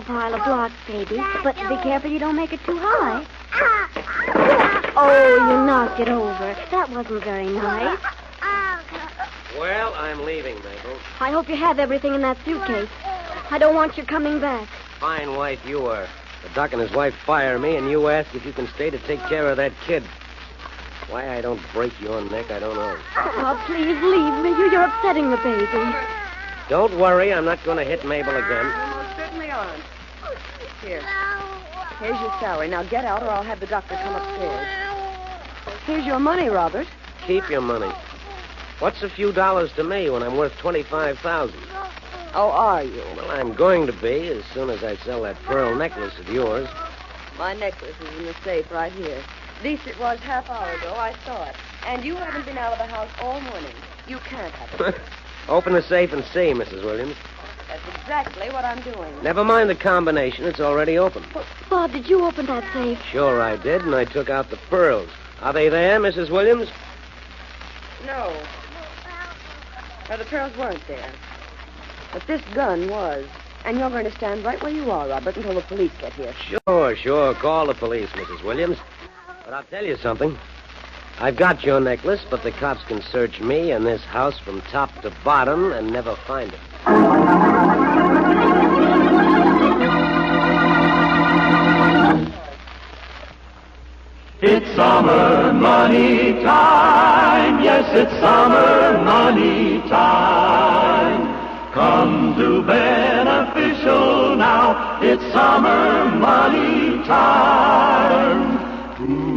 Pile of blocks, baby. But be careful you don't make it too high. Oh, you knocked it over. That wasn't very nice. Well, I'm leaving, Mabel. I hope you have everything in that suitcase. I don't want you coming back. Fine wife you are. The doc and his wife fire me, and you ask if you can stay to take care of that kid. Why I don't break your neck, I don't know. Oh, please leave me. You're upsetting the baby. Don't worry, I'm not going to hit Mabel again. Certainly aren't. Here's your salary. Now get out or I'll have the doctor come upstairs. Here's your money, Robert. Keep your money. What's a few dollars to me when I'm worth $25,000? Oh, are you? Well, I'm going to be as soon as I sell that pearl necklace of yours. My necklace is in the safe right here. At least it was half hour ago. I saw it. And you haven't been out of the house all morning. You can't have it. Open the safe and see, Mrs. Williams. That's exactly what I'm doing. Never mind the combination. It's already open. Bob, did you open that safe? Sure I did, and I took out the pearls. Are they there, Mrs. Williams? No. No, the pearls weren't there. But this gun was. And you're going to stand right where you are, Robert, until the police get here. Sure. Call the police, Mrs. Williams. But I'll tell you something. I've got your necklace, but the cops can search me and this house from top to bottom and never find it. It's summer money time. Yes, it's summer money time. Come to Beneficial now. It's summer money time.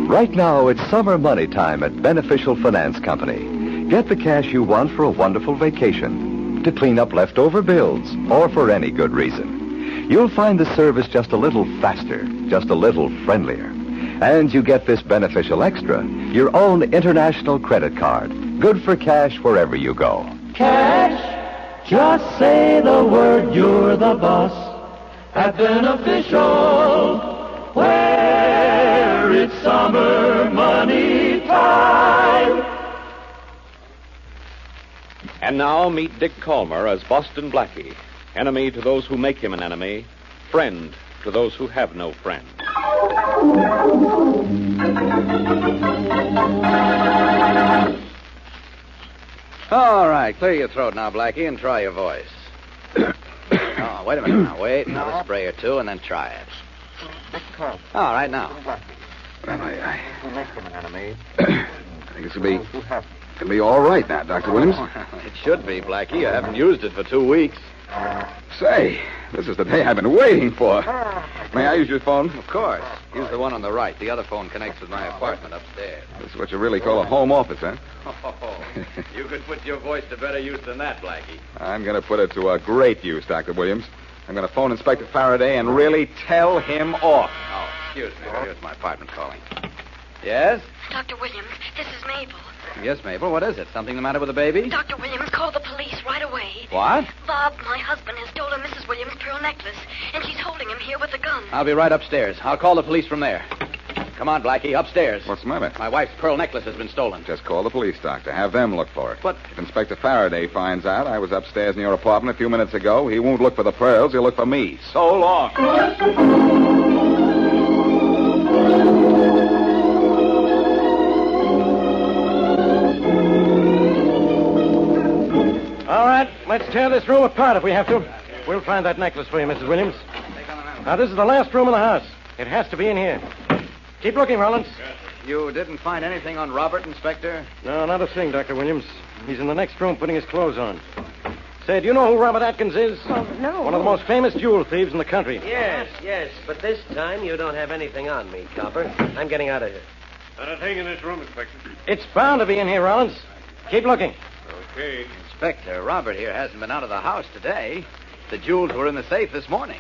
Right now, it's summer money time at Beneficial Finance Company. Get the cash you want for a wonderful vacation, to clean up leftover bills, or for any good reason. You'll find the service just a little faster, just a little friendlier. And you get this Beneficial Extra, your own international credit card, good for cash wherever you go. Cash, just say the word, you're the boss. At Beneficial, where it's summer money time. And now meet Dick Calmer as Boston Blackie, enemy to those who make him an enemy, friend to those who have no friend. All right, clear your throat now, Blackie, and try your voice. Oh, wait a minute now. Wait, another spray or two, and then try it. All right, now. Well, I think this will be all right now, Dr. Williams. It should be, Blackie. You haven't used it for 2 weeks. Say, this is the day I've been waiting for. May I use your phone? Of course. Use the one on the right. The other phone connects with my apartment upstairs. This is what you really call a home office, huh? Oh, you could put your voice to better use than that, Blackie. I'm going to put it to a great use, Dr. Williams. I'm going to phone Inspector Farraday and really tell him off. Oh, excuse me. Here's my apartment calling. Yes? Dr. Williams, this is Mabel. Yes, Mabel. What is it? Something the matter with the baby? Dr. Williams, call the police right away. What? Bob, my husband, has stolen Mrs. Williams' pearl necklace, and she's holding him here with a gun. I'll be right upstairs. I'll call the police from there. Come on, Blackie, upstairs. What's the matter? My wife's pearl necklace has been stolen. Just call the police, Doctor. Have them look for it. But if Inspector Faraday finds out I was upstairs in your apartment a few minutes ago, he won't look for the pearls. He'll look for me. So long. All right, let's tear this room apart if we have to. We'll find that necklace for you, Mrs. Williams. Now, this is the last room in the house. It has to be in here. Keep looking, Rollins. You didn't find anything on Robert, Inspector? No, not a thing, Dr. Williams. He's in the next room putting his clothes on. Say, do you know who Robert Atkins is? Oh, no. One of the most famous jewel thieves in the country. Yes. But this time you don't have anything on me, Copper. I'm getting out of here. Not a thing in this room, Inspector. It's bound to be in here, Rollins. Keep looking. Okay. Inspector, Robert here hasn't been out of the house today. The jewels were in the safe this morning.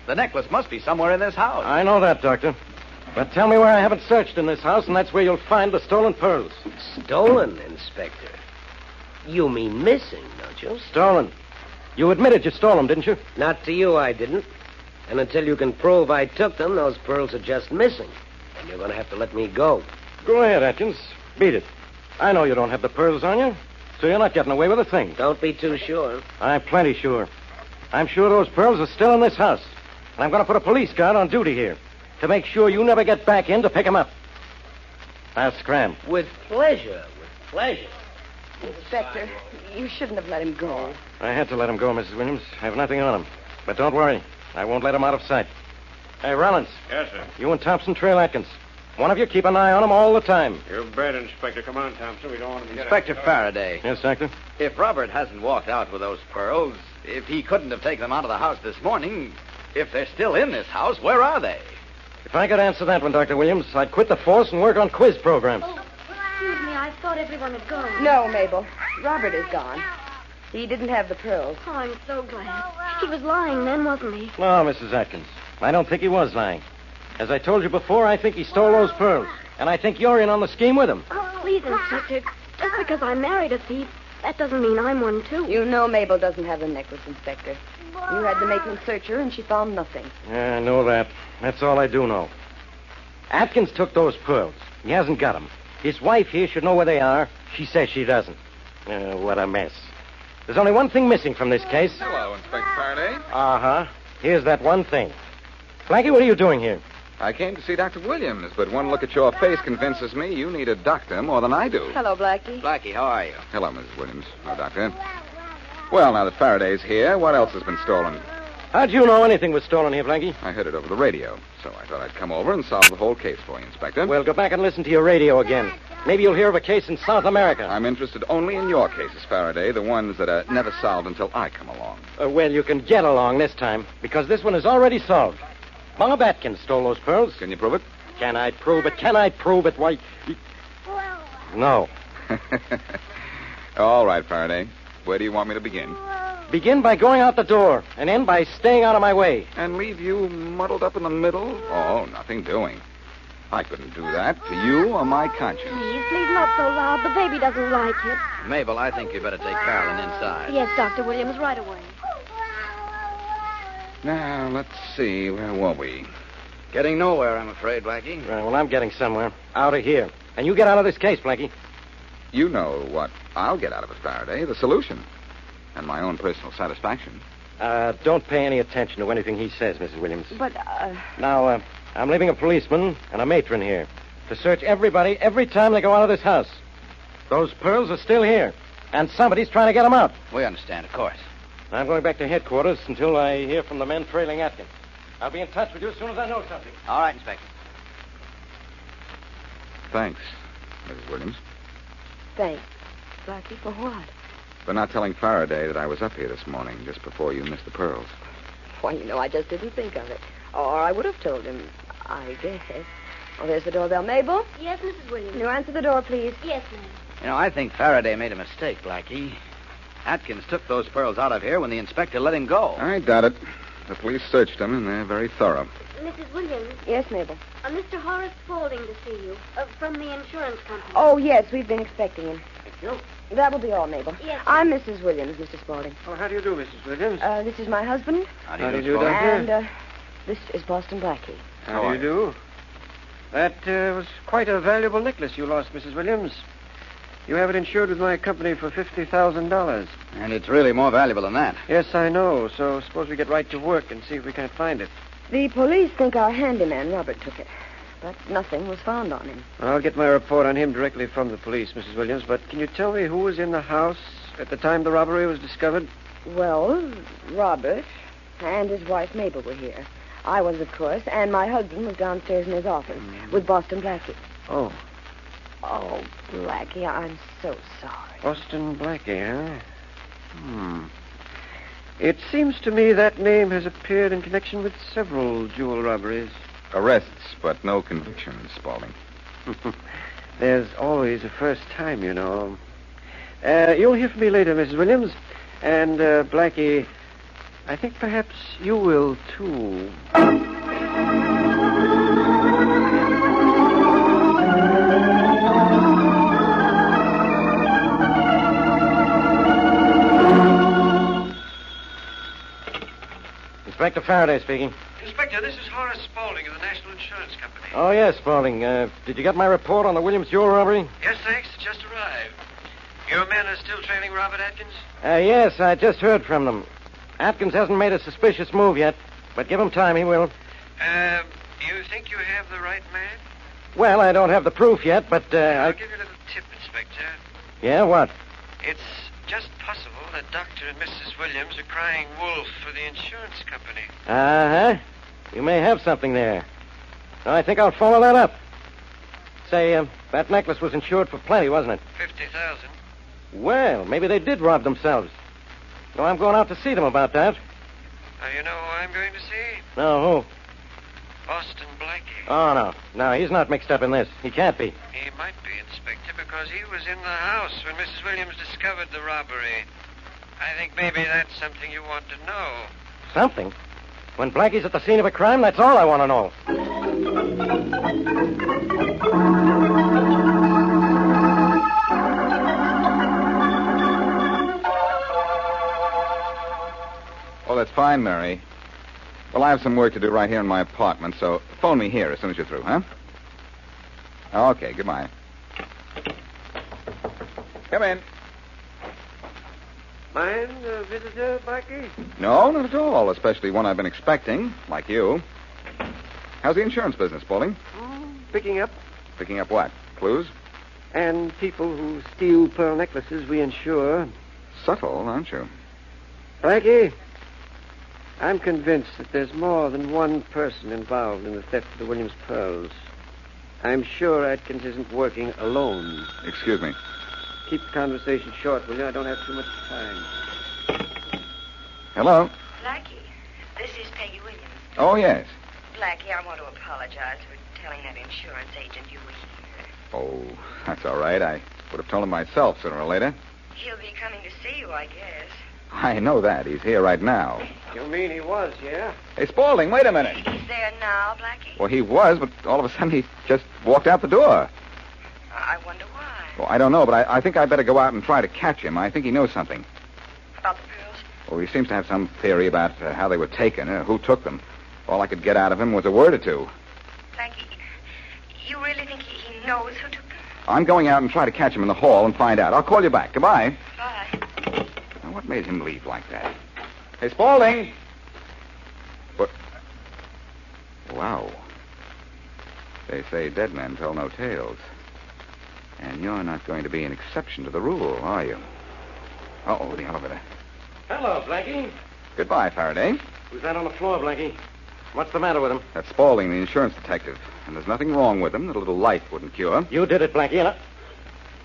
The necklace must be somewhere in this house. I know that, Doctor. But tell me where I haven't searched in this house, and that's where you'll find the stolen pearls. Stolen, Inspector? You mean missing, don't you? Stolen. You admitted you stole them, didn't you? Not to you, I didn't. And until you can prove I took them, those pearls are just missing. And you're going to have to let me go. Go ahead, Atkins. Beat it. I know you don't have the pearls on you, so you're not getting away with a thing. Don't be too sure. I'm plenty sure. I'm sure those pearls are still in this house. And I'm going to put a police guard on duty here to make sure you never get back in to pick them up. Now, scram. With pleasure, with pleasure. Inspector, you shouldn't have let him go. I had to let him go, Mrs. Williams. I have nothing on him. But don't worry. I won't let him out of sight. Hey, Rollins. Yes, sir. You and Thompson trail Atkins. One of you keep an eye on him all the time. You bet, Inspector. Come on, Thompson. We don't want him to get Inspector out. Faraday. Yes, Doctor? If Robert hasn't walked out with those pearls, if he couldn't have taken them out of the house this morning, if they're still in this house, where are they? If I could answer that one, Dr. Williams, I'd quit the force and work on quiz programs. Oh, excuse me. I thought everyone had gone. No, Mabel. Robert is gone. He didn't have the pearls. Oh, I'm so glad. He was lying then, wasn't he? No, Mrs. Atkins. I don't think he was lying. As I told you before, I think he stole those pearls. And I think you're in on the scheme with him. Oh, please, Inspector. Just because I married a thief, that doesn't mean I'm one, too. You know Mabel doesn't have the necklace, Inspector. You had the matron search her, and she found nothing. Yeah, I know that. That's all I do know. Atkins took those pearls. He hasn't got them. His wife here should know where they are. She says she doesn't. What a mess. There's only one thing missing from this case. Hello, Inspector Faraday. Uh-huh. Here's that one thing. Blackie, what are you doing here? I came to see Dr. Williams, but one look at your face convinces me you need a doctor more than I do. Hello, Blackie. Blackie, how are you? Hello, Mrs. Williams. Hello, Doctor. Well, now that Faraday's here, what else has been stolen? How'd you know anything was stolen here, Blackie? I heard it over the radio, so I thought I'd come over and solve the whole case for you, Inspector. Well, go back and listen to your radio again. Maybe you'll hear of a case in South America. I'm interested only in your cases, Faraday, the ones that are never solved until I come along. Well, you can get along this time, because this one is already solved. Bob Atkins stole those pearls. Can you prove it? Can I prove it? Can I prove it? Why... No. All right, Faraday. Where do you want me to begin? Begin by going out the door, and end by staying out of my way. And leave you muddled up in the middle? Oh, nothing doing. I couldn't do that to you or my conscience. Please, not so loud. The baby doesn't like it. Mabel, I think you better take Carolyn inside. Yes, Dr. Williams, right away. Now, let's see. Where were we? Getting nowhere, I'm afraid, Blackie. Right, well, I'm getting somewhere. Out of here. And you get out of this case, Blackie. You know what I'll get out of it, Faraday. The solution. And my own personal satisfaction. Don't pay any attention to anything he says, Mrs. Williams. But, Now, I'm leaving a policeman and a matron here to search everybody every time they go out of this house. Those pearls are still here, and somebody's trying to get them out. We understand, of course. I'm going back to headquarters until I hear from the men trailing Atkins. I'll be in touch with you as soon as I know something. All right, Inspector. Thanks, Mrs. Williams, thanks. Blackie, for what? for not telling Faraday that I was up here this morning just before you missed the pearls. Why, I just didn't think of it. Or I would have told him, I guess. Oh, there's the doorbell. Mabel? Yes, Mrs. Williams. Can you answer the door, please? Yes, ma'am. I think Faraday made a mistake, Blackie. Atkins took those pearls out of here when the inspector let him go. I doubt it. The police searched them, and they're very thorough. Mrs. Williams, Yes, Mabel. Mr. Horace Spaulding to see you, from the insurance company. Oh, yes, we've been expecting him. Thank you. That will be all, Mabel. Yes. I'm Mrs. Williams, Mr. Spaulding. Oh, how do you do, Mrs. Williams? This is my husband, How How do you do, Spaulding? Doctor? and this is Boston Blackie. How do you do? That was quite a valuable necklace you lost, Mrs. Williams. You have it insured with my company for $50,000. And it's really more valuable than that. Yes, I know. So suppose we get right to work and see if we can't find it. The police think our handyman, Robert, took it. But nothing was found on him. I'll get my report on him directly from the police, Mrs. Williams. But can you tell me who was in the house at the time the robbery was discovered? Well, Robert and his wife Mabel were here. I was, of course, and my husband was downstairs in his office with Boston Blackie. Oh, Oh, Blackie, I'm so sorry. Boston Blackie, huh? It seems to me that name has appeared in connection with several jewel robberies. Arrests, but no convictions, Spaulding. There's always a first time, you know. You'll hear from me later, Mrs. Williams. And, Blackie, I think perhaps you will, too. Inspector Faraday speaking. Inspector, this is Horace Spaulding of the National Insurance Company. Oh, yes, Spaulding. Did you get my report on the Williams jewel robbery? Yes, thanks. It just arrived. Your men are still trailing Robert Atkins? Yes, I just heard from them. Atkins hasn't made a suspicious move yet, but give him time, he will. You think you have the right man? Well, I don't have the proof yet, but, I'll give you a little tip, Inspector. Yeah, what? It's just possible that Dr. and Mrs. Williams are crying wolf for the insurance company. Uh-huh. You may have something there. I think I'll follow that up. Say, that necklace was insured for plenty, wasn't it? $50,000. Well, maybe they did rob themselves. No, I'm going out to see them about that. You know who I'm going to see? No, who? Boston Blackie. Oh, no. No, he's not mixed up in this. He can't be. He might be, Inspector, because he was in the house when Mrs. Williams discovered the robbery. I think maybe that's something you want to know. Something? When Blackie's at the scene of a crime, that's all I want to know. Oh, that's fine, Mary. Well, I have some work to do right here in my apartment, so phone me here as soon as you're through, huh? Okay, goodbye. Come in. Mind a visitor, Blackie? No, not at all, especially one I've been expecting, like you. How's the insurance business, Spaulding? Picking up. Picking up what? Clues? And people who steal pearl necklaces we insure. Subtle, aren't you? Blackie, I'm convinced that there's more than one person involved in the theft of the Williams pearls. I'm sure Atkins isn't working alone. Excuse me. Keep the conversation short, will you? I don't have too much time. Hello? Blackie, this is Peggy Williams. Oh, yes. Blackie, I want to apologize for telling that insurance agent you were here. Oh, that's all right. I would have told him myself sooner or later. He'll be coming to see you, I guess. I know that. He's here right now. You mean he was, yeah? Hey, Spaulding, wait a minute. He's there now, Blackie? Well, he was, but all of a sudden he just walked out the door. I wonder why. Well, I don't know, but I think I'd better go out and try to catch him. I think he knows something. About the pearls? Well, he seems to have some theory about how they were taken, who took them. All I could get out of him was a word or two. Blackie, you really think he knows who took them? I'm going out and try to catch him in the hall and find out. I'll call you back. Goodbye. Bye. Now, what made him leave like that? Hey, Spaulding! What? Wow. They say dead men tell no tales. And you're not going to be an exception to the rule, are you? Uh-oh, the elevator. Hello, Blackie. Goodbye, Faraday. Who's that on the floor, Blackie? What's the matter with him? That's Spaulding, the insurance detective. And there's nothing wrong with him that a little light wouldn't cure. You did it, Blackie, and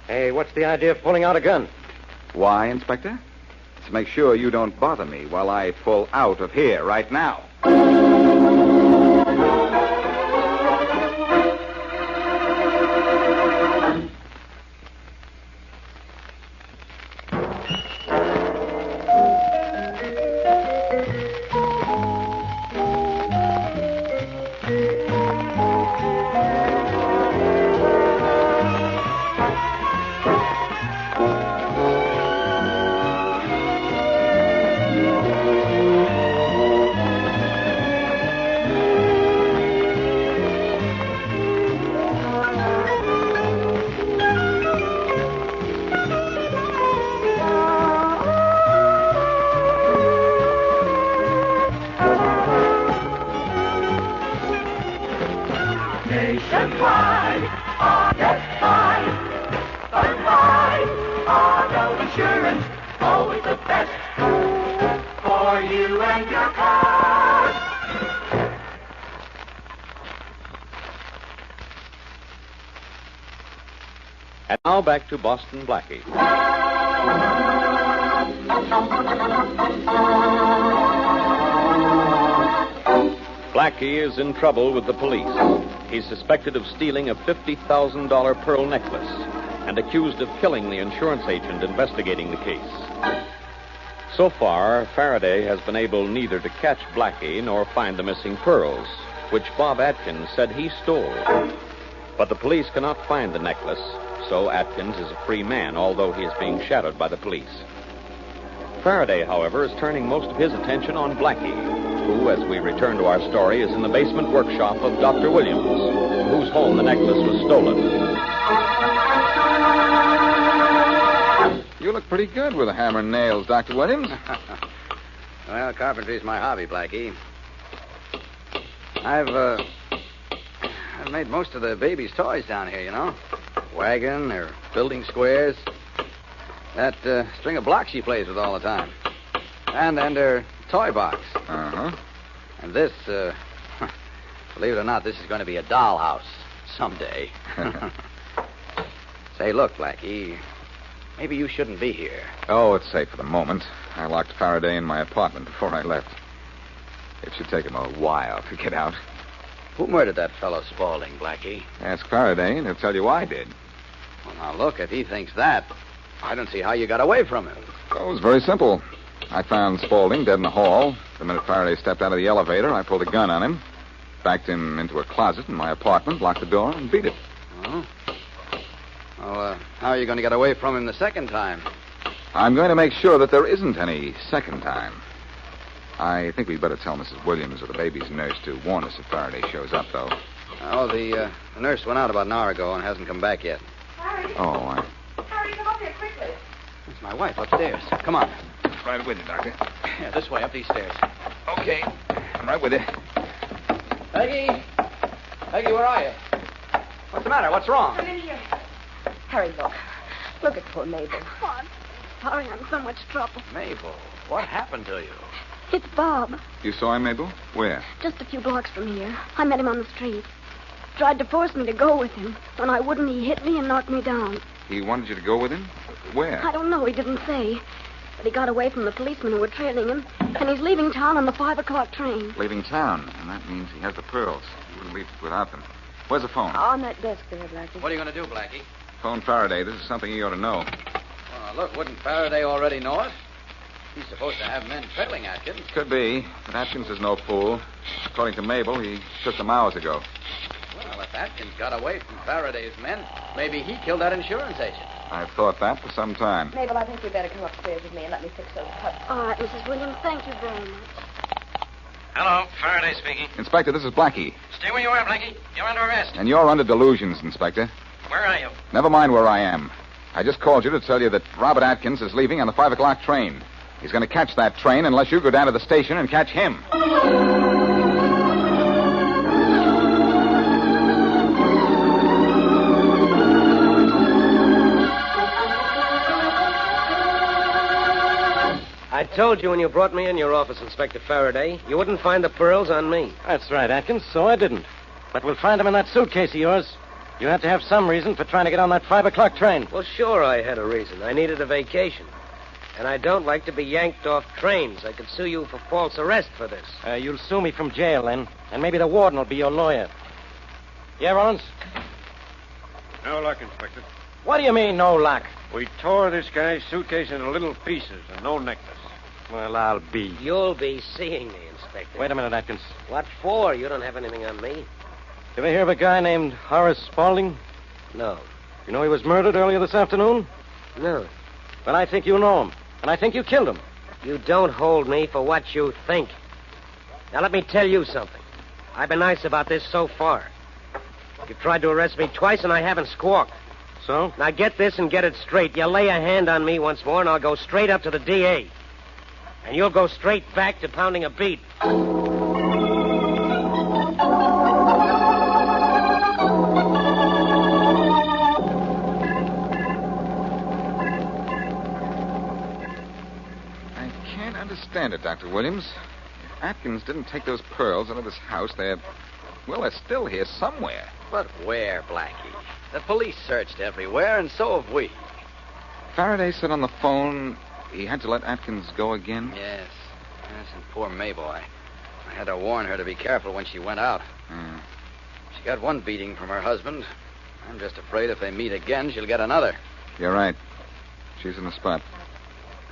Hey, what's the idea of pulling out a gun? Why, Inspector? It's to make sure you don't bother me while I pull out of here right now. Nationwide, get by. Auto insurance, always the best for you and your car. And now back to Boston Blackie. Blackie is in trouble with the police. He's suspected of stealing a $50,000 pearl necklace. and accused of killing the insurance agent investigating the case. So far, Faraday has been able neither to catch Blackie nor find the missing pearls, which Bob Atkins said he stole. But the police cannot find the necklace, so Atkins is a free man, although he is being shadowed by the police. Faraday, however, is turning most of his attention on Blackie, who, as we return to our story, is in the basement workshop of Dr. Williams, from whose home the necklace was stolen. You look pretty good with a hammer and nails, Dr. Williams. Well, carpentry's my hobby, Blackie. I've made most of the baby's toys down here, you know. Wagon or building squares. That string of blocks she plays with all the time. And her toy box. Uh-huh. And this, believe it or not, this is going to be a dollhouse someday. Say, look, Blackie, maybe you shouldn't be here. Oh, it's safe for the moment. I locked Faraday in my apartment before I left. It should take him a while to get out. Who murdered that fellow Spaulding, Blackie? Ask Faraday, and he'll tell you I did. Well, now, look, if he thinks that, I don't see how you got away from him. Oh, it was very simple. I found Spaulding dead in the hall. The minute Faraday stepped out of the elevator, I pulled a gun on him, backed him into a closet in my apartment, locked the door, and beat it. Oh? Well, how are you going to get away from him the second time? I'm going to make sure that there isn't any second time. I think we'd better tell Mrs. Williams or the baby's nurse to warn us if Faraday shows up, though. Oh, the nurse went out about an hour ago and hasn't come back yet. Harry. Oh, Harry, come up here quickly. It's my wife upstairs. Come on. Right with you, Doctor. Yeah, this way, up these stairs. Okay. I'm right with you. Peggy! Peggy, where are you? What's the matter? What's wrong? Come in here. Harry, look. Look at poor Mabel. Oh, I'm sorry, I'm in so much trouble. Mabel, what happened to you? It's Bob. You saw him, Mabel? Where? Just a few blocks from here. I met him on the street. Tried to force me to go with him. When I wouldn't, he hit me and knocked me down. He wanted you to go with him? Where? I don't know. He didn't say. But he got away from the policemen who were trailing him, and he's leaving town on the 5 o'clock train. Leaving town, and that means he has the pearls. He wouldn't leave without them. Where's the phone? On that desk there, Blackie. What are you going to do, Blackie? Phone Faraday. This is something he ought to know. Well, look, wouldn't Faraday already know it? He's supposed to have men trailing Atkins. Could be, but Atkins is no fool. According to Mabel, he took them hours ago. Well, if Atkins got away from Faraday's men, maybe he killed that insurance agent. I've thought that for some time. Mabel, I think you'd better come upstairs with me and let me fix those cups. All right, Mrs. Williams, thank you very much. Hello, Faraday speaking. Inspector, this is Blackie. Stay where you are, Blackie. You're under arrest. And you're under delusions, Inspector. Where are you? Never mind where I am. I just called you to tell you that Robert Atkins is leaving on the 5 o'clock train. He's going to catch that train unless you go down to the station and catch him. I told you when you brought me in your office, Inspector Faraday, you wouldn't find the pearls on me. That's right, Atkins, so I didn't. But we'll find them in that suitcase of yours. You have to have some reason for trying to get on that 5 o'clock train. Well, sure I had a reason. I needed a vacation. And I don't like to be yanked off trains. I could sue you for false arrest for this. You'll sue me from jail, then. And maybe the warden will be your lawyer. Yeah, Rollins? No luck, Inspector. What do you mean, no luck? We tore this guy's suitcase into little pieces and no necklace. Well, I'll be. You'll be seeing me, Inspector. Wait a minute, Atkins. What for? You don't have anything on me. You ever hear of a guy named Horace Spaulding? No. You know he was murdered earlier this afternoon? No. Well, I think you know him. And I think you killed him. You don't hold me for what you think. Now, let me tell you something. I've been nice about this so far. You've tried to arrest me twice, and I haven't squawked. So? Now, get this and get it straight. You lay a hand on me once more, and I'll go straight up to the DA. And you'll go straight back to pounding a beat. Understand it, Dr. Williams. If Atkins didn't take those pearls out of his house, they're still here somewhere. But where, Blackie? The police searched everywhere, and so have we. Faraday said on the phone he had to let Atkins go again? Yes, and poor Mabel. I had to warn her to be careful when she went out. She got one beating from her husband. I'm just afraid if they meet again, she'll get another. You're right. She's in the spot.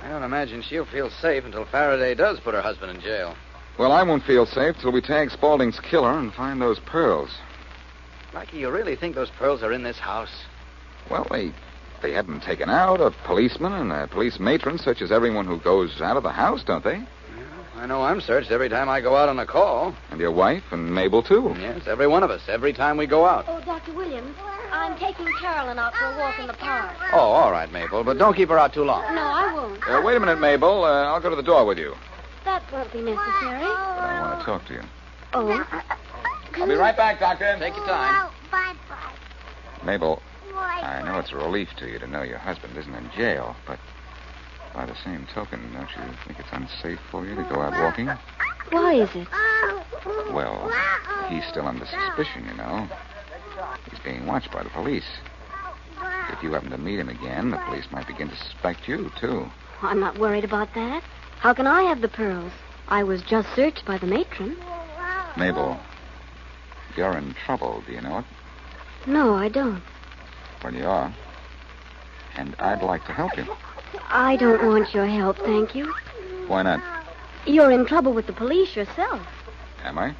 I don't imagine she'll feel safe until Faraday does put her husband in jail. Well, I won't feel safe till we tag Spaulding's killer and find those pearls. Blackie, you really think those pearls are in this house? Well, they had them taken out. A policeman and a police matron searches everyone who goes out of the house, don't they? I know I'm searched every time I go out on a call. And your wife and Mabel, too. Yes, every one of us, every time we go out. Oh, Dr. Williams, I'm taking Carolyn out for a walk in the park. Oh, all right, Mabel, but don't keep her out too long. No, I won't. Wait a minute, Mabel. I'll go to the door with you. That won't be necessary. But I want to talk to you. Oh. I'll be right back, Doctor. Take your time. Bye-bye. Mabel, I know it's a relief to you to know your husband isn't in jail, but by the same token, don't you think it's unsafe for you to go out walking? Why is it? Well, he's still under suspicion, you know. He's being watched by the police. If you happen to meet him again, the police might begin to suspect you, too. I'm not worried about that. How can I have the pearls? I was just searched by the matron. Mabel, you're in trouble, do you know it? No, I don't. Well, you are. And I'd like to help you. I don't want your help, thank you. Why not? You're in trouble with the police yourself. Am I?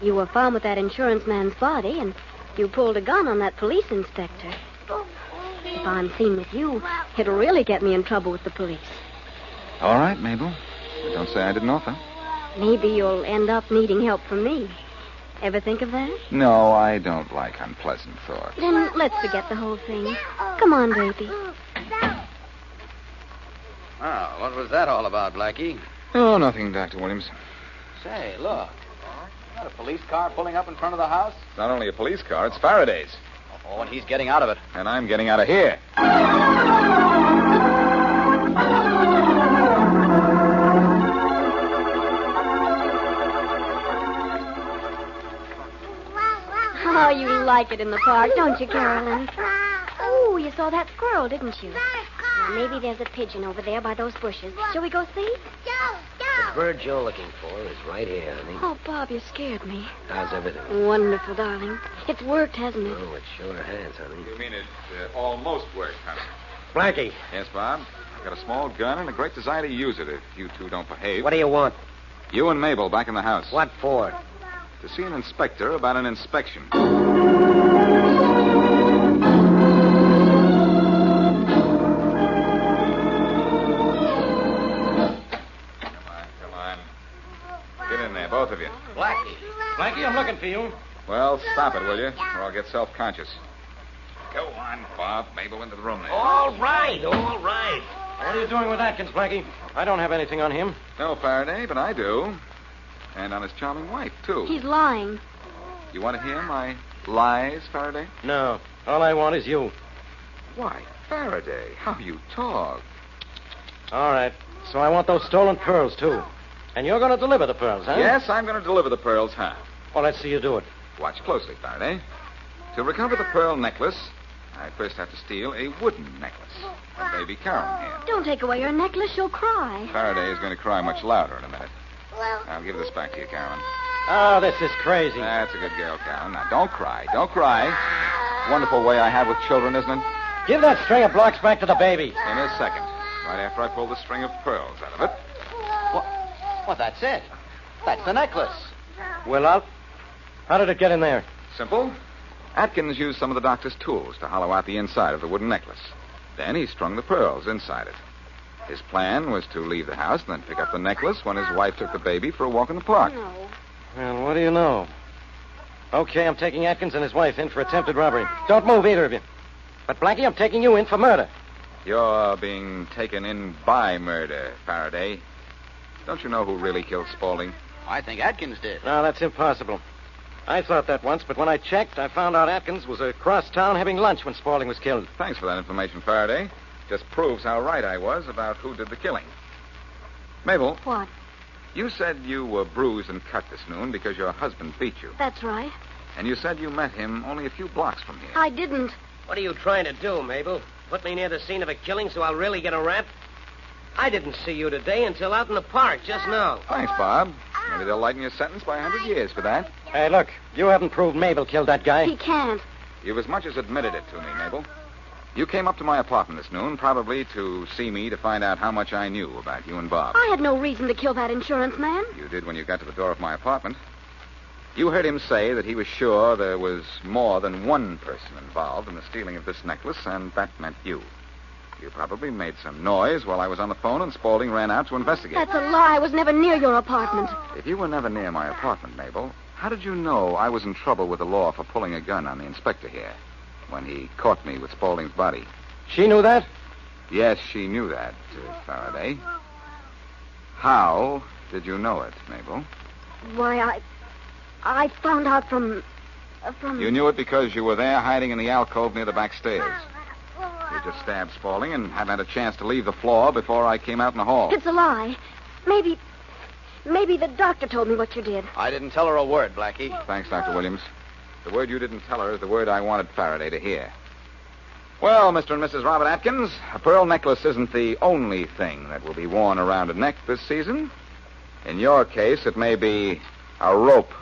You were found with that insurance man's body, and you pulled a gun on that police inspector. If I'm seen with you, it'll really get me in trouble with the police. All right, Mabel. But don't say I didn't offer. Maybe you'll end up needing help from me. Ever think of that? No, I don't like unpleasant thoughts. Then let's forget the whole thing. Come on, baby. Oh, what was that all about, Blackie? Oh, nothing, Dr. Williams. Say, look. Is that a police car pulling up in front of the house? It's not only a police car, it's Faraday's. Oh, and he's getting out of it. And I'm getting out of here. Oh, you like it in the park, don't you, Carolyn? Oh, you saw that squirrel, didn't you? Well, maybe there's a pigeon over there by those bushes. Shall we go see? The bird you're looking for is right here, honey. Oh, Bob, you scared me. How's everything? Wonderful, darling. It's worked, hasn't it? Oh, it sure has, honey. You mean it almost worked, honey? Blackie. Yes, Bob. I've got a small gun and a great desire to use it if you two don't behave. What do you want? You and Mabel back in the house. What for? To see an inspector about an inspection. Come on. Get in there, both of you. Blackie. Blackie, I'm looking for you. Well, stop it, will you? Or I'll get self-conscious. Go on, Bob. Mabel into the room there. All right, all right. What are you doing with Atkins, Blackie? I don't have anything on him. No, Faraday, but I do. And on his charming wife, too. He's lying. You want to hear my lies, Faraday? No. All I want is you. Why, Faraday, how you talk. All right. So I want those stolen pearls, too. And you're going to deliver the pearls, huh? Yes, I'm going to deliver the pearls, huh? Well, let's see you do it. Watch closely, Faraday. To recover the pearl necklace, I first have to steal a wooden necklace. A baby Carolyn here. Don't take away her necklace. She'll cry. Faraday is going to cry much louder in a minute. I'll give this back to you, Carolyn. Oh, this is crazy. That's a good girl, Carolyn. Now, don't cry. Don't cry. Wonderful way I have with children, isn't it? Give that string of blocks back to the baby. In a second. Right after I pull the string of pearls out of it. What, that's it. That's the necklace. Well, how did it get in there? Simple. Atkins used some of the doctor's tools to hollow out the inside of the wooden necklace. Then he strung the pearls inside it. His plan was to leave the house and then pick up the necklace when his wife took the baby for a walk in the park. No. Well, what do you know? Okay, I'm taking Atkins and his wife in for attempted robbery. Don't move, either of you. But, Blackie, I'm taking you in for murder. You're being taken in by murder, Faraday. Don't you know who really killed Spaulding? I think Atkins did. No, that's impossible. I thought that once, but when I checked, I found out Atkins was across town having lunch when Spaulding was killed. Thanks for that information, Faraday. Just proves how right I was about who did the killing. Mabel. What? You said you were bruised and cut this noon because your husband beat you. That's right. And you said you met him only a few blocks from here. I didn't. What are you trying to do, Mabel? Put me near the scene of a killing so I'll really get a rap? I didn't see you today until out in the park just now. Thanks, Bob. Maybe they'll lighten your sentence by 100 years for that. Hey, look, you haven't proved Mabel killed that guy. He can't. You've as much as admitted it to me, Mabel. You came up to my apartment this noon, probably to see me to find out how much I knew about you and Bob. I had no reason to kill that insurance man. You did when you got to the door of my apartment. You heard him say that he was sure there was more than one person involved in the stealing of this necklace, and that meant you. You probably made some noise while I was on the phone, and Spaulding ran out to investigate. That's a lie. I was never near your apartment. If you were never near my apartment, Mabel, how did you know I was in trouble with the law for pulling a gun on the inspector here when he caught me with Spaulding's body? She knew that? Yes, she knew that, Faraday. How did you know it, Mabel? Why, I found out from... You knew it because you were there hiding in the alcove near the back stairs. You just stabbed Spaulding and hadn't had a chance to leave the floor before I came out in the hall. It's a lie. Maybe the doctor told me what you did. I didn't tell her a word, Blackie. Thanks, Dr. Williams. The word you didn't tell her is the word I wanted Faraday to hear. Well, Mr. and Mrs. Robert Atkins, a pearl necklace isn't the only thing that will be worn around a neck this season. In your case, it may be a rope